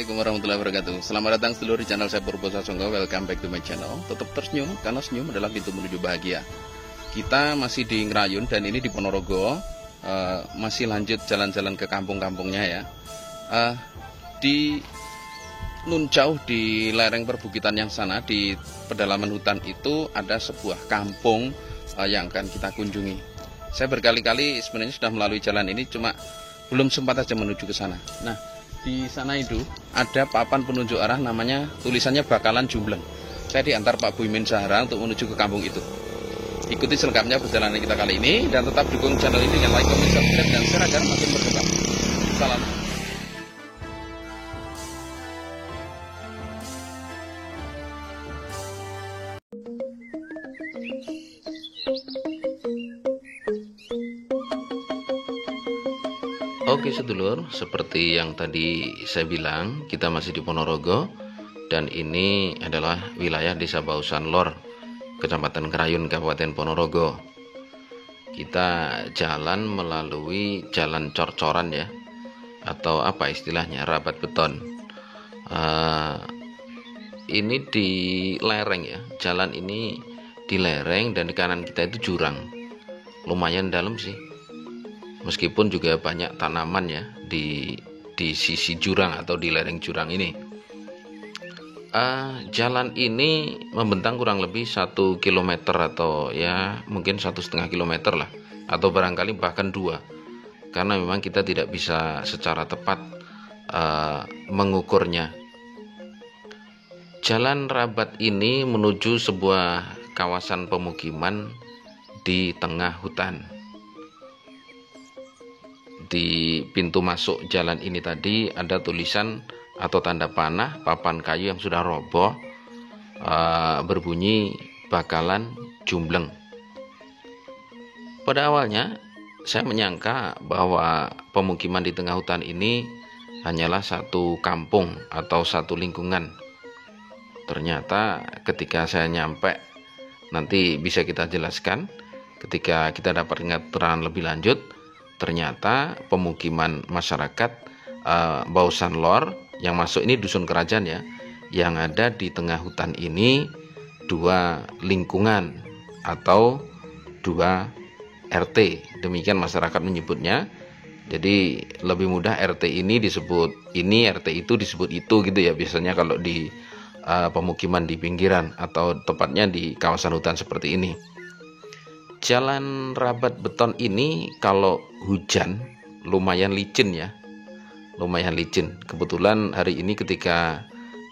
Assalamualaikum warahmatullahi wabarakatuh. Selamat datang seluruh di channel saya Purbo Sasongko. Welcome back to my channel. Tetap tersenyum karena senyum adalah pintu menuju bahagia. Kita masih di Ngrayun dan ini di Ponorogo. Masih lanjut jalan-jalan ke kampung-kampungnya ya. Di nun jauh di lereng perbukitan yang sana, di pedalaman hutan itu ada sebuah kampung yang akan kita kunjungi. Saya berkali-kali sebenarnya sudah melalui jalan ini, cuma belum sempat aja menuju ke sana. Nah, di sana itu ada papan penunjuk arah, namanya tulisannya Bakalan Jumbleng. Saya diantar Pak Buimin Zahra untuk menuju ke kampung itu. Ikuti selengkapnya perjalanan kita kali ini dan tetap dukung channel ini dengan like, comment, subscribe, dan share agar makin berkembang. Salam. Oke sedulur, seperti yang tadi saya bilang, kita masih di Ponorogo dan ini adalah wilayah Desa Bausan Lor, Kecamatan Ngrayun, Kabupaten Ponorogo. Kita jalan melalui jalan cor-coran ya, atau apa istilahnya, rabat beton. Ini di lereng ya, jalan ini di lereng dan di kanan kita itu jurang, lumayan dalam sih. Meskipun juga banyak tanaman ya di sisi jurang atau di lereng jurang ini. Jalan ini membentang kurang lebih 1 km atau ya mungkin 1,5 km lah, atau barangkali bahkan 2, karena memang kita tidak bisa secara tepat mengukurnya. Jalan rabat ini menuju sebuah kawasan pemukiman di tengah hutan. Di pintu masuk jalan ini tadi ada tulisan atau tanda panah papan kayu yang sudah roboh, berbunyi Bakalan Jumbleng. Pada awalnya saya menyangka bahwa pemukiman di tengah hutan ini hanyalah satu kampung atau satu lingkungan. Ternyata ketika saya nyampe, nanti bisa kita jelaskan ketika kita dapat keterangan lebih lanjut, ternyata pemukiman masyarakat Bausan Lor yang masuk ini dusun kerajaan ya, yang ada di tengah hutan ini 2 lingkungan atau 2 RT, demikian masyarakat menyebutnya. Jadi lebih mudah RT ini disebut ini, RT itu disebut itu gitu ya, biasanya kalau di pemukiman di pinggiran atau tepatnya di kawasan hutan seperti ini. Jalan rabat beton ini kalau hujan lumayan licin ya, lumayan licin. Kebetulan hari ini ketika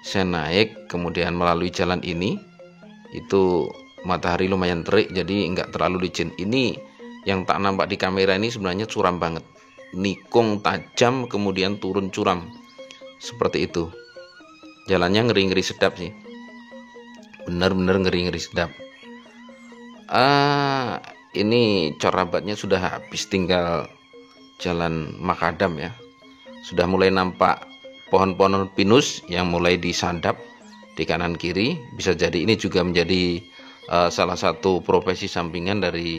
saya naik kemudian melalui jalan ini, itu matahari lumayan terik, jadi nggak terlalu licin. Ini yang tak nampak di kamera ini sebenarnya curam banget, nikung tajam kemudian turun curam seperti itu. Jalannya ngeri-ngeri sedap sih, bener-bener ngeri-ngeri sedap. Ini cor rabatnya sudah habis, tinggal jalan makadam ya. Sudah mulai nampak pohon-pohon pinus yang mulai disadap di kanan kiri. Bisa jadi ini juga menjadi salah satu profesi sampingan dari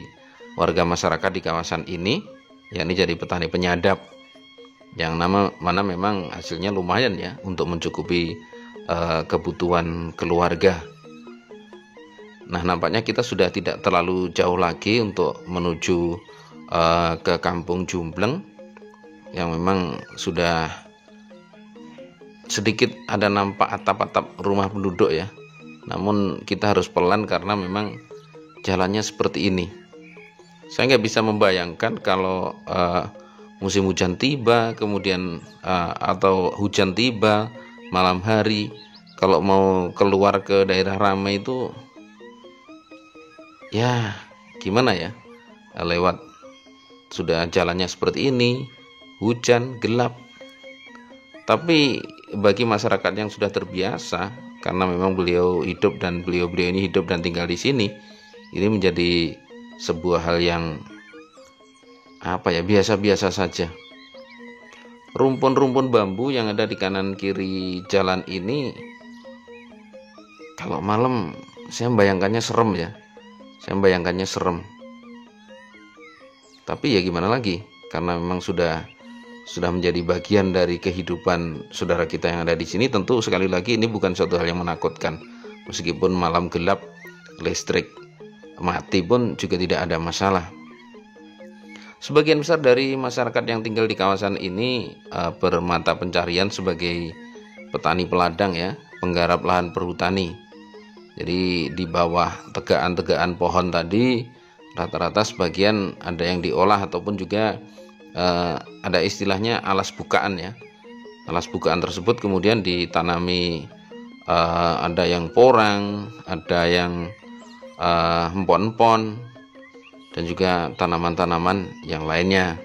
warga masyarakat di kawasan ini, yakni jadi petani penyadap, yang mana memang hasilnya lumayan ya untuk mencukupi kebutuhan keluarga. Nah, nampaknya kita sudah tidak terlalu jauh lagi untuk menuju ke Kampung Jumbleng, yang memang sudah sedikit ada nampak atap-atap rumah penduduk ya. Namun kita harus pelan karena memang jalannya seperti ini. Saya nggak bisa membayangkan kalau musim hujan tiba, kemudian atau hujan tiba malam hari, kalau mau keluar ke daerah ramai itu ya gimana ya, lewat sudah jalannya seperti ini, hujan, gelap. Tapi bagi masyarakat yang sudah terbiasa, karena memang beliau hidup dan beliau ini hidup dan tinggal di sini, ini menjadi sebuah hal yang apa ya, biasa-biasa saja. Rumpun-rumpun bambu yang ada di kanan kiri jalan ini, kalau malam saya membayangkannya serem ya. Saya membayangkannya serem. Tapi ya gimana lagi, karena memang sudah sudah menjadi bagian dari kehidupan saudara kita yang ada di sini, tentu sekali lagi ini bukan suatu hal yang menakutkan. Meskipun malam gelap, listrik mati pun juga tidak ada masalah. Sebagian besar dari masyarakat yang tinggal di kawasan ini bermata pencarian sebagai petani peladang ya, penggarap lahan perhutani. Jadi di bawah tegaan-tegaan pohon tadi rata-rata sebagian ada yang diolah ataupun juga ada istilahnya alas bukaan ya. Alas bukaan tersebut kemudian ditanami ada yang porang, ada yang empon-empon, dan juga tanaman-tanaman yang lainnya.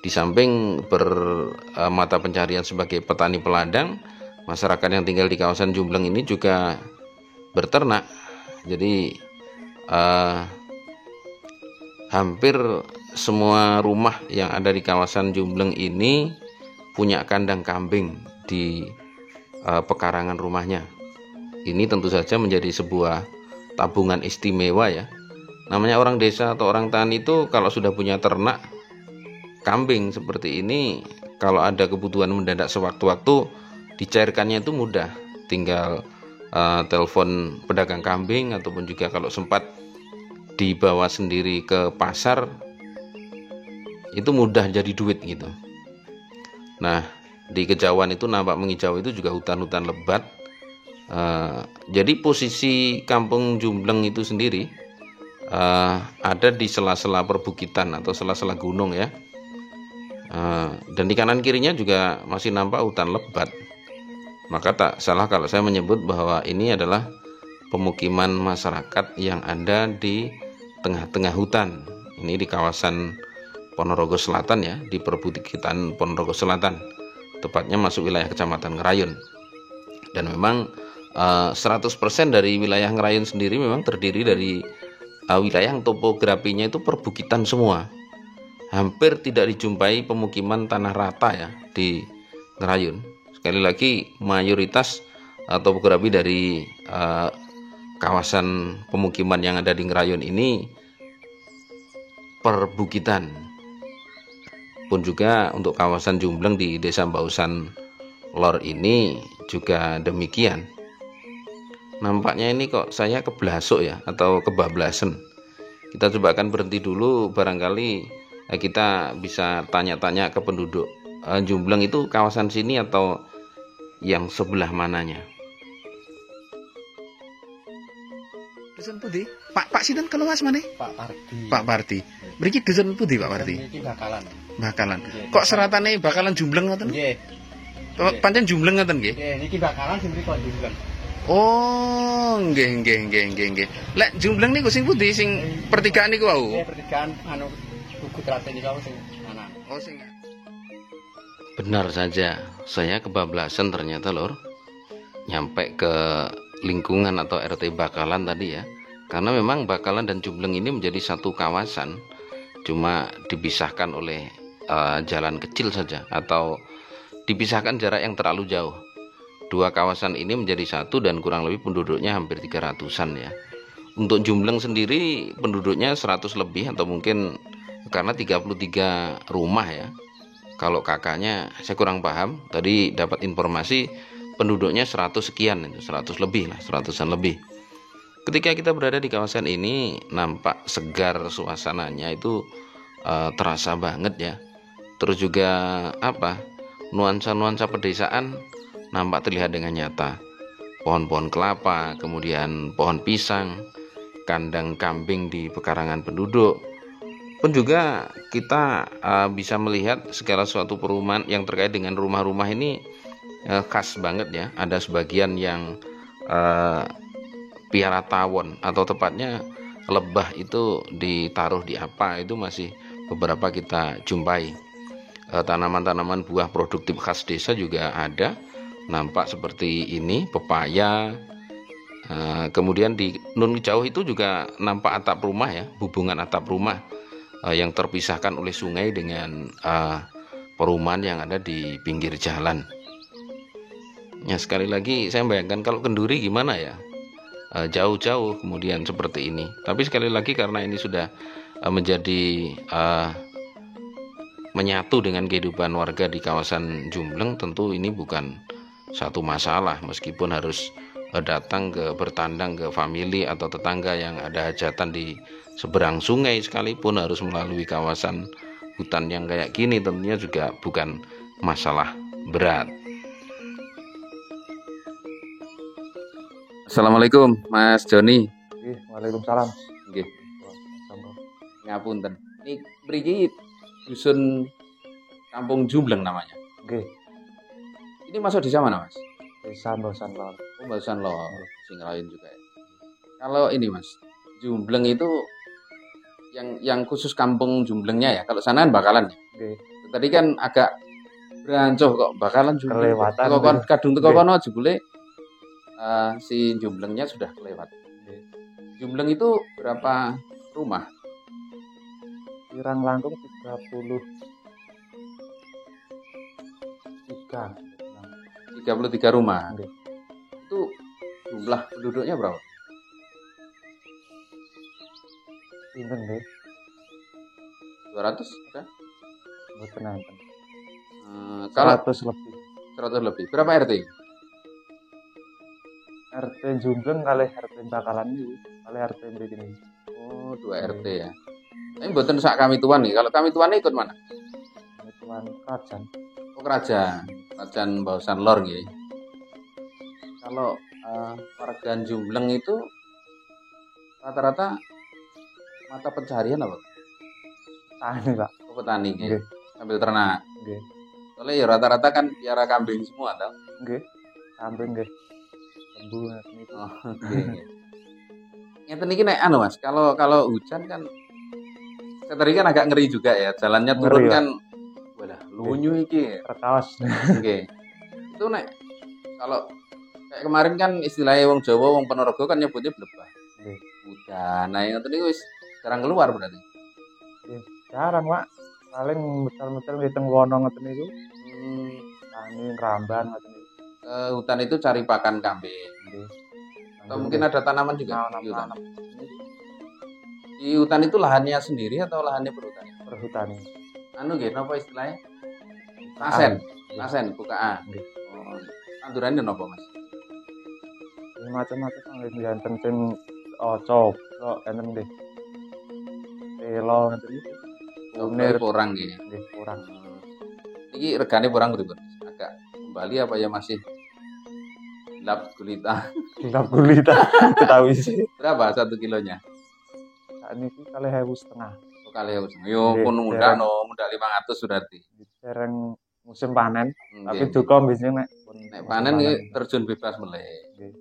Di samping bermata pencarian sebagai petani peladang, masyarakat yang tinggal di kawasan Jumbleng ini juga berternak. Jadi hampir semua rumah yang ada di kawasan Jumbleng ini punya kandang kambing di pekarangan rumahnya. Ini tentu saja menjadi sebuah tabungan istimewa ya. Namanya orang desa atau orang tani itu kalau sudah punya ternak kambing seperti ini, kalau ada kebutuhan mendadak sewaktu-waktu, dicairkannya itu mudah. Tinggal telepon pedagang kambing, ataupun juga kalau sempat dibawa sendiri ke pasar, itu mudah jadi duit gitu. Nah, di kejauhan itu nampak mengijau itu juga hutan-hutan lebat. Jadi posisi kampung Jumbleng itu sendiri ada di sela-sela perbukitan atau sela-sela gunung ya. Dan di kanan kirinya juga masih nampak hutan lebat. Maka tak salah kalau saya menyebut bahwa ini adalah pemukiman masyarakat yang ada di tengah-tengah hutan. Ini di kawasan Ponorogo Selatan ya, di perbukitan Ponorogo Selatan, tepatnya masuk wilayah Kecamatan Ngerayun. Dan memang 100% dari wilayah Ngerayun sendiri memang terdiri dari wilayah yang topografinya itu perbukitan semua. Hampir tidak dijumpai pemukiman tanah rata ya di Ngerayun. Sekali lagi mayoritas topografi dari kawasan pemukiman yang ada di Ngerayun ini perbukitan. Pun juga untuk kawasan Jumbleng di Desa Bausan Lor ini juga demikian. Nampaknya ini kok saya keblasuk ya, atau kebablasan. Kita coba akan berhenti dulu, barangkali kita bisa tanya-tanya ke penduduk Jumbleng itu kawasan sini atau yang sebelah mananya. Dusun Putih, Pak Sinten keluas mana? Pak Parti. Pak Parti. Mriki dusun Putih Pak Parti. Iki bakalan. Bakalan. Kok seratane bakalan Jumbleng ngoten? Nggih. Pancen Jumbleng ngoten nggih? Nggih, niki bakalan sing mriko Jumbleng. Oh, nggih. Lek Jumbleng niku sing pundi sing pertigaan niku wau? Nggih, pertigaan Tugu Traten niku sing anan. Oh, sing. Benar saja, saya kebablasan ternyata lor. Nyampe ke lingkungan atau RT Bakalan tadi ya. Karena memang Bakalan dan Jumbleng ini menjadi satu kawasan, cuma dipisahkan oleh jalan kecil saja, atau dipisahkan jarak yang terlalu jauh. Dua kawasan ini menjadi satu dan kurang lebih penduduknya hampir 300-an ya. Untuk Jumbleng sendiri penduduknya 100 lebih, atau mungkin karena 33 rumah ya. Kalau kakaknya saya kurang paham, tadi dapat informasi penduduknya 100 sekian, 100 lebih lah, 100-an lebih. Ketika kita berada di kawasan ini, nampak segar suasananya itu terasa banget ya. Terus juga nuansa-nuansa pedesaan nampak terlihat dengan nyata. Pohon-pohon kelapa, kemudian pohon pisang, kandang kambing di pekarangan penduduk. Pun juga kita bisa melihat segala suatu perumahan yang terkait dengan rumah-rumah ini khas banget ya. Ada sebagian yang piara tawon, atau tepatnya lebah itu ditaruh di apa, itu masih beberapa kita jumpai. Tanaman-tanaman buah produktif khas desa juga ada, nampak seperti ini, pepaya. Kemudian di nun jauh itu juga nampak atap rumah ya, hubungan atap rumah yang terpisahkan oleh sungai dengan perumahan yang ada di pinggir jalan. Ya, sekali lagi saya bayangkan kalau Kenduri gimana ya, jauh-jauh kemudian seperti ini. Tapi sekali lagi karena ini sudah menjadi menyatu dengan kehidupan warga di kawasan Jumbleng, tentu ini bukan satu masalah, meskipun harus datang bertandang ke famili atau tetangga yang ada hajatan di seberang sungai sekalipun harus melalui kawasan hutan yang kayak gini, tentunya juga bukan masalah berat. Assalamualaikum Mas Joni. Waalaikumsalam. Nggih. Ngapunten. Ini mriki dusun Kampung Jumbleng namanya. Oke, Ini masuk desa mana, Mas? desa Mbosan Lor. Oh, Bagusan loh, sing lain juga ya. Kalau ini Mas, Jumbleng itu yang khusus Kampung Jumblengnya ya. Kalau sana kan Bakalan ya. Oke, Tadi kan agak berancuh kok Bakalan Jumbleng. Kelewatan. Kadung teko Nggih. kono jebule si Jumblengnya sudah kelewat. Jumbleng itu berapa rumah? Pirang langkung 33. 33 rumah. Nggih. Itu jumlah penduduknya berapa? Pinten nggih? 200 ada? Mboten enten. Kalau 100 lebih. 100 lebih. Berapa RT? RT Jumbleng kali RT Bakalan iki, kali RT mriki niki. Oh, 2 RT ya. Tapi mboten sak kami tuan nih. Kalau kami tuan ikut mana? Tuan Kerajaan. Oh, Kerajaan Bagusan Lor nggih. Kalau warga Jumbleng itu rata-rata mata pencaharian apa? Tani, Pak. Oh, petani nggih. Nggih. Sambil ternak. Nggih. Soalnya ya rata-rata kan piara kambing semua tau. Nggih. Kambing nggih. Lembu niku. Oh, nggih. Ngeten iki nek anu Mas, kalau hujan kan tadi kan agak ngeri juga ya. Jalannya turun Ngeri, ya. kan walah, lunyu iki. Perkaos. Oke. Itu nek kalau kayak kemarin kan istilahnya wong Jawa, wong Ponorogo kan nyebutnya blebah. Nggih. Udah, nah yang tadi wis jarang keluar berarti. Jarang, Pak. Paling metal-metal ngitung wono ngoten niku. Hmm, Tani ramban ngoten niku. ke hutan itu cari pakan kambing. Nggih. Atau mungkin ada tanaman juga di hutan. nanam Di hutan itu lahannya sendiri atau lahannya perhutani? perhutani. Anu nggih, napa istilahnya? Asen. Nggih. Asen, bukaan. Nggih. Oh, tandurannya napa, Mas? Ini macam-macam nggih enten sing cok, enten nggih. Telo ngoten niku. Unir Unir porang nggih. nggih kurang. Iki regane porang berapa? Agak kembali apa ya masih lap gulita? Kilap gulita ketahui sih. Berapa 1 kilonya? Saat ini kali 1.500. Oh, kali ya. Yo Nggih, pun muda no, muda 500 berarti. Dereng musim panen, tapi Nggih. duka biasanya Nek panen iki terjun bebas meleh. Nggih.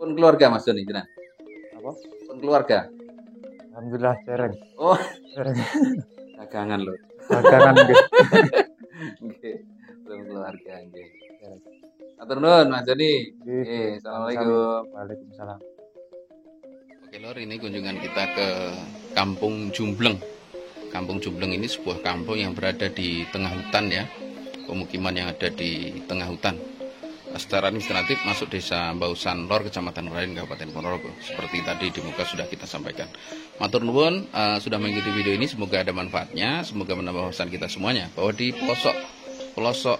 Pun keluarga Mas Joni jenengan. Apa? Pun keluarga. Alhamdulillah dereng. Oh, Dereng dagangan lho. dagangan nggih. Nggih. Belum keluarga nggih. Matur nuwun Mas Joni. Nggih. Nggih, assalamualaikum. Waalaikumsalam. Oke Lor, ini kunjungan kita ke Kampung Jumbleng. Kampung Jumbleng ini sebuah kampung yang berada di tengah hutan ya. Pemukiman yang ada di tengah hutan. Secara administratif masuk desa Bagusan Lor, Kecamatan Merain, Kabupaten Ponorogo. Seperti tadi di muka sudah kita sampaikan. Matur nuwun sudah mengikuti video ini, semoga ada manfaatnya, semoga menambah wawasan kita semuanya bahwa di pelosok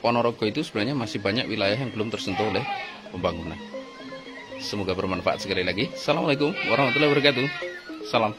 Ponorogo itu sebenarnya masih banyak wilayah yang belum tersentuh oleh pembangunan. Semoga bermanfaat sekali lagi. Assalamualaikum warahmatullahi wabarakatuh. Salam.